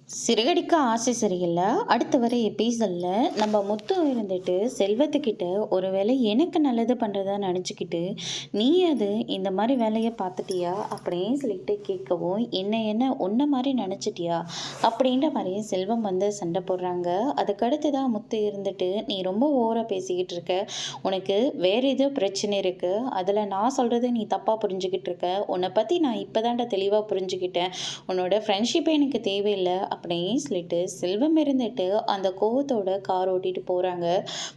சிறகடிக்க ஆசை சரியில்ல. அடுத்து வர எபிசோட்ல நம்ம முத்து இருந்துட்டு செல்வத்துக்கிட்ட ஒரு வேளை எனக்கு நல்லது பண்ணுறதா நினச்சிக்கிட்டு, "நீ அது இந்த மாதிரி வேலையை பார்த்துட்டியா?" அப்படின்னு சொல்லிட்டு கேட்கவும், என்ன உன்ன மாதிரி நினச்சிட்டியா?" அப்படின்ற மாதிரி செல்வம் வந்து சண்டை போடுறாங்க. அதுக்கடுத்து தான் முத்து இருந்துட்டு, "நீ ரொம்ப ஓவராக பேசிக்கிட்டு இருக்க. உனக்கு வேறு ஏதோ பிரச்சனை இருக்குது. அதில் நான் சொல்கிறத நீ தப்பாக புரிஞ்சுக்கிட்டு இருக்க. உன்னை பற்றி நான் இப்போ தான்டா தெளிவாக புரிஞ்சுக்கிட்டேன். உன்னோட ஃப்ரெண்ட்ஷிப்பே எனக்கு தேவையில்லை." அப்படின்னு சொல்லிட்டு செல்வம் இருந்துட்டு அந்த கோவத்தோட கார் ஓட்டிட்டு போகிறாங்க.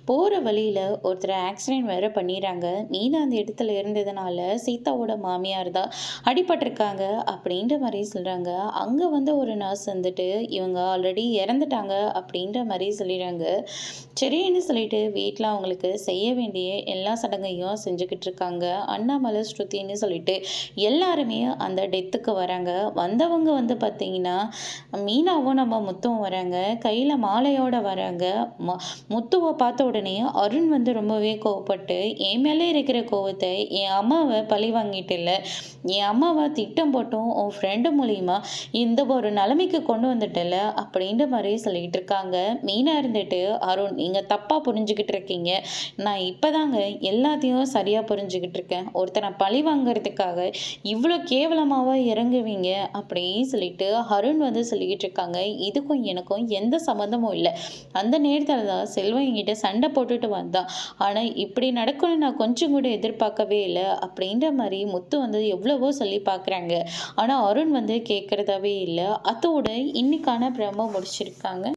போகிற வழியில் ஒருத்தர் ஆக்சிடென்ட் வேற பண்ணிடுறாங்க. மீனா அந்த இடத்துல இருந்ததுனால சீதாவோட மாமியார் தான் அடிபட்டிருக்காங்க அப்படின்ற மாதிரி சொல்கிறாங்க. அங்கே வந்து ஒரு நர்ஸ் வந்துட்டு இவங்க ஆல்ரெடி இறந்துட்டாங்க அப்படின்ற மாதிரி சொல்லிடுறாங்க. சரின்னு சொல்லிட்டு வீட்டில் அவங்களுக்கு செய்ய வேண்டிய எல்லா சடங்கையும் செஞ்சுக்கிட்டு இருக்காங்க. அண்ணாமலை ஸ்ருதின்னு சொல்லிட்டு எல்லாருமே அந்த டெத்துக்கு வராங்க. வந்தவங்க வந்து பார்த்தீங்கன்னா மீனாவும் நம்ம முத்துவும் வராங்க. கையில் மாலையோட வராங்க. முத்துவை பார்த்த உடனே அருண் வந்து ரொம்பவே கோவப்பட்டு, என் மேலே இருக்கிற கோவத்தை என் அம்மாவை பழி வாங்கிட்டில்ல, என் அம்மாவை திட்டம் போட்டும் உன் ஃப்ரெண்டு மூலியமா இந்த ஒரு நிலைமைக்கு கொண்டு வந்துட்டல அப்படின்ற மாதிரி சொல்லிட்டு இருக்காங்க. மீனா இருந்துட்டு, "அருண், நீங்கள் தப்பாக புரிஞ்சுக்கிட்டு இருக்கீங்க. நான் இப்போதாங்க எல்லாத்தையும் சரியாக புரிஞ்சுக்கிட்டு இருக்கேன். ஒருத்தனை பழி வாங்கிறதுக்காக இவ்வளோ கேவலமாவா இறங்குவீங்க?" அப்படின்னு சொல்லிட்டு அருண் வந்து சொல்லிக்கிட்டு இருக்காங்க. இதுக்கும் எனக்கும் எந்த சம்மந்தமும் இல்லை. அந்த நேரத்தில் தான் செல்வம் என்கிட்ட சண்டை போட்டுட்டு வந்தான். ஆனால் இப்படி நடக்கும்னு நான் கொஞ்சம் கூட எதிர்பார்க்கவே இல்லை அப்படின்ற மாதிரி முத்து வந்து எவ்வளவோ சொல்லி பார்க்குறாங்க. ஆனால் அருண் வந்து கேட்குறதாவே இல்லை. அதோட இன்னைக்கான பிரமோ முடிச்சிருக்காங்க.